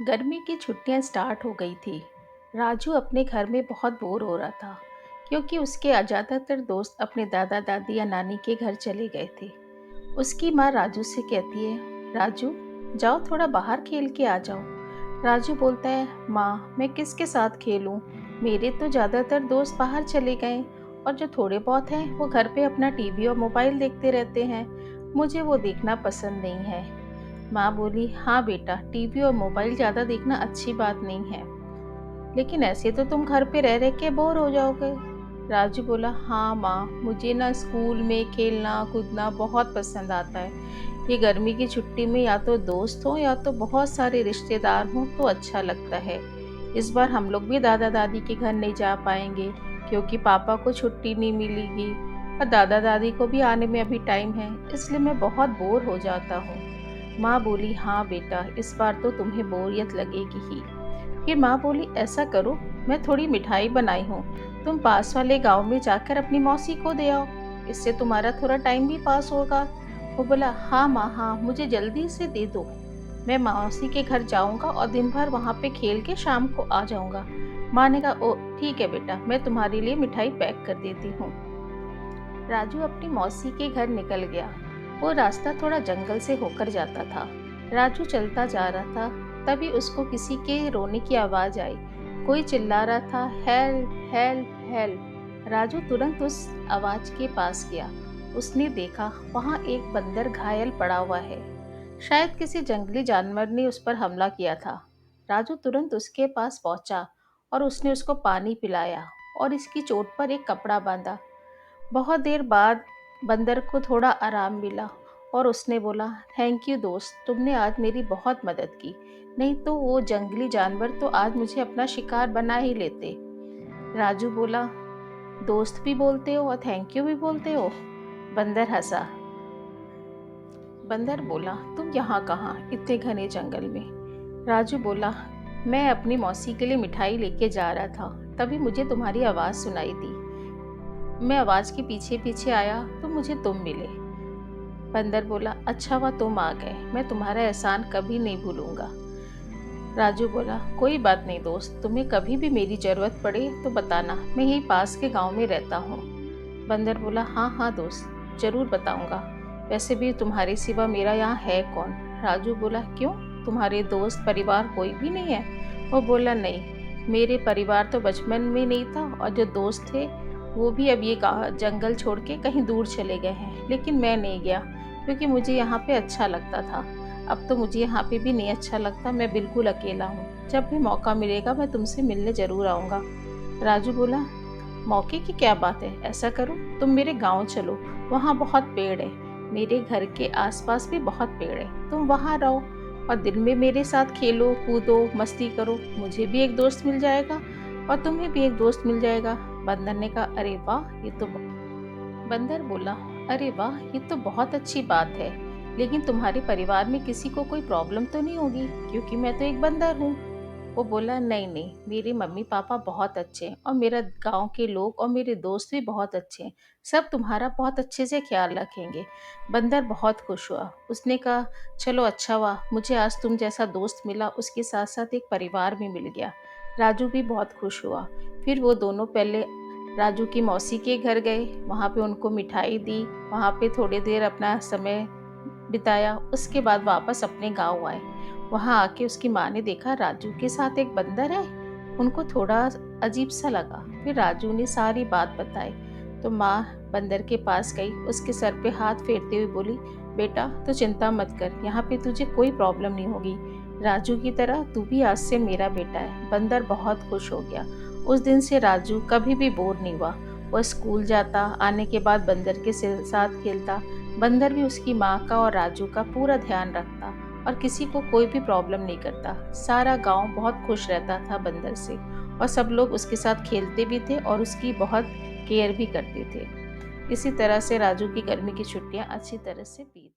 गर्मी की छुट्टियां स्टार्ट हो गई थी। राजू अपने घर में बहुत बोर हो रहा था क्योंकि उसके ज़्यादातर दोस्त अपने दादा दादी या नानी के घर चले गए थे। उसकी माँ राजू से कहती है, राजू जाओ थोड़ा बाहर खेल के आ जाओ। राजू बोलता है, माँ मैं किसके साथ खेलूँ? मेरे तो ज़्यादातर दोस्त बाहर चले गए और जो थोड़े बहुत हैं वो घर पे अपना टीवी और मोबाइल देखते रहते हैं। मुझे वो देखना पसंद नहीं है। माँ बोली, हाँ बेटा, टीवी और मोबाइल ज़्यादा देखना अच्छी बात नहीं है, लेकिन ऐसे तो तुम घर पे रह रह के बोर हो जाओगे। राजू बोला, हाँ माँ, मुझे ना स्कूल में खेलना कूदना बहुत पसंद आता है। ये गर्मी की छुट्टी में या तो दोस्त हो या तो बहुत सारे रिश्तेदार हों तो अच्छा लगता है। इस बार हम लोग भी दादा दादी के घर नहीं जा पाएंगे क्योंकि पापा को छुट्टी नहीं मिलेगी और दादा दादी को भी आने में अभी टाइम है, इसलिए मैं बहुत बोर हो जाता हूँ। माँ बोली, हाँ बेटा, इस बार तो तुम्हें बोरियत लगेगी ही। फिर माँ बोली, ऐसा करो, मैं थोड़ी मिठाई बनाई हूँ, तुम पास वाले गांव में जाकर अपनी मौसी को दे आओ, इससे तुम्हारा थोड़ा टाइम भी पास होगा। वो बोला, हाँ माँ, हाँ, मुझे जल्दी से दे दो। मैं मौसी के घर जाऊंगा और दिन भर वहां पे खेल के शाम को आ जाऊंगा। माँ ने कहा, ओ ठीक है बेटा, मैं तुम्हारे लिए मिठाई पैक कर देती हूँ। राजू अपनी मौसी के घर निकल गया। वो रास्ता थोड़ा जंगल से होकर जाता था। राजू चलता जा रहा था, तभी उसको किसी के रोने की आवाज आई। कोई चिल्ला रहा था, हेल्प हेल्प हेल्प। राजू तुरंत उस आवाज के पास गया। उसने देखा वहां एक बंदर घायल पड़ा हुआ है। शायद किसी जंगली जानवर ने उस पर हमला किया था। राजू तुरंत उसके पास पहुंचा और उसने उसको पानी पिलाया और इसकी चोट पर एक कपड़ा बांधा। बहुत देर बाद बंदर को थोड़ा आराम मिला और उसने बोला, थैंक यू दोस्त, तुमने आज मेरी बहुत मदद की, नहीं तो वो जंगली जानवर तो आज मुझे अपना शिकार बना ही लेते। राजू बोला, दोस्त भी बोलते हो और थैंक यू भी बोलते हो? बंदर हंसा। बंदर बोला, तुम यहाँ कहाँ, इतने घने जंगल में? राजू बोला, मैं अपनी मौसी के लिए मिठाई लेके जा रहा था, तभी मुझे तुम्हारी आवाज़ सुनाई दी। मैं आवाज के पीछे पीछे आया तो मुझे तुम मिले। बंदर बोला, अच्छा हुआ तुम आ गए, मैं तुम्हारा एहसान कभी नहीं भूलूंगा। राजू बोला, कोई बात नहीं दोस्त, तुम्हें कभी भी मेरी जरूरत पड़े तो बताना, मैं यहीं पास के गांव में रहता हूँ। बंदर बोला, हाँ हाँ दोस्त, जरूर बताऊंगा। वैसे भी तुम्हारे सिवा मेरा यहाँ है कौन? राजू बोला, क्यों, तुम्हारे दोस्त परिवार कोई भी नहीं है? वो बोला, नहीं, मेरे परिवार तो बचपन में नहीं था और जो दोस्त थे वो भी अब ये जंगल छोड़ के कहीं दूर चले गए हैं, लेकिन मैं नहीं गया क्योंकि मुझे यहाँ पे अच्छा लगता था। अब तो मुझे यहाँ पे भी नहीं अच्छा लगता, मैं बिल्कुल अकेला हूँ। जब भी मौका मिलेगा मैं तुमसे मिलने ज़रूर आऊँगा। राजू बोला, मौके की क्या बात है, ऐसा करो तुम मेरे गांव चलो, वहाँ बहुत पेड़ है, मेरे घर के आसपास भी बहुत पेड़ है, तुम वहाँ रहो और दिन में मेरे साथ खेलो कूदो मस्ती करो, मुझे भी एक दोस्त मिल जाएगा और तुम्हें भी एक दोस्त मिल जाएगा। बंदर ने कहा, अरे वाह, बंदर बोला, अरे वाह, ये तो बहुत अच्छी बात है, लेकिन तुम्हारे परिवार में किसी को कोई प्रॉब्लम तो नहीं होगी क्योंकि मैं तो एक बंदर हूँ। वो बोला, नहीं नहीं, मेरे मम्मी पापा बहुत अच्छे हैं और मेरा गांव के लोग और मेरे दोस्त भी बहुत अच्छे हैं, सब तुम्हारा बहुत अच्छे से ख्याल रखेंगे। बंदर बहुत खुश हुआ। उसने कहा, चलो अच्छा हुआ, मुझे आज तुम जैसा दोस्त मिला, उसके साथ साथ एक परिवार भी मिल गया। राजू भी बहुत खुश हुआ। फिर वो दोनों पहले राजू की मौसी के घर गए, वहाँ पे उनको मिठाई दी, वहाँ पे थोड़ी देर अपना समय बिताया, उसके बाद वापस अपने गांव आए। वहां आके उसकी माँ ने देखा राजू के साथ एक बंदर है। उनको थोड़ा अजीब सा लगा। फिर राजू ने सारी बात बताई तो माँ बंदर के पास गई, उसके सर पे हाथ फेरते हुए बोली, बेटा तो चिंता मत कर, यहाँ पे तुझे कोई प्रॉब्लम नहीं होगी। राजू की तरह तू भी आज से मेरा बेटा है। बंदर बहुत खुश हो गया। उस दिन से राजू कभी भी बोर नहीं हुआ। वह स्कूल जाता, आने के बाद बंदर के साथ खेलता। बंदर भी उसकी माँ का और राजू का पूरा ध्यान रखता और किसी को कोई भी प्रॉब्लम नहीं करता। सारा गांव बहुत खुश रहता था बंदर से और सब लोग उसके साथ खेलते भी थे और उसकी बहुत केयर भी करते थे। इसी तरह से राजू की गर्मी की छुट्टियां अच्छी तरह से बीत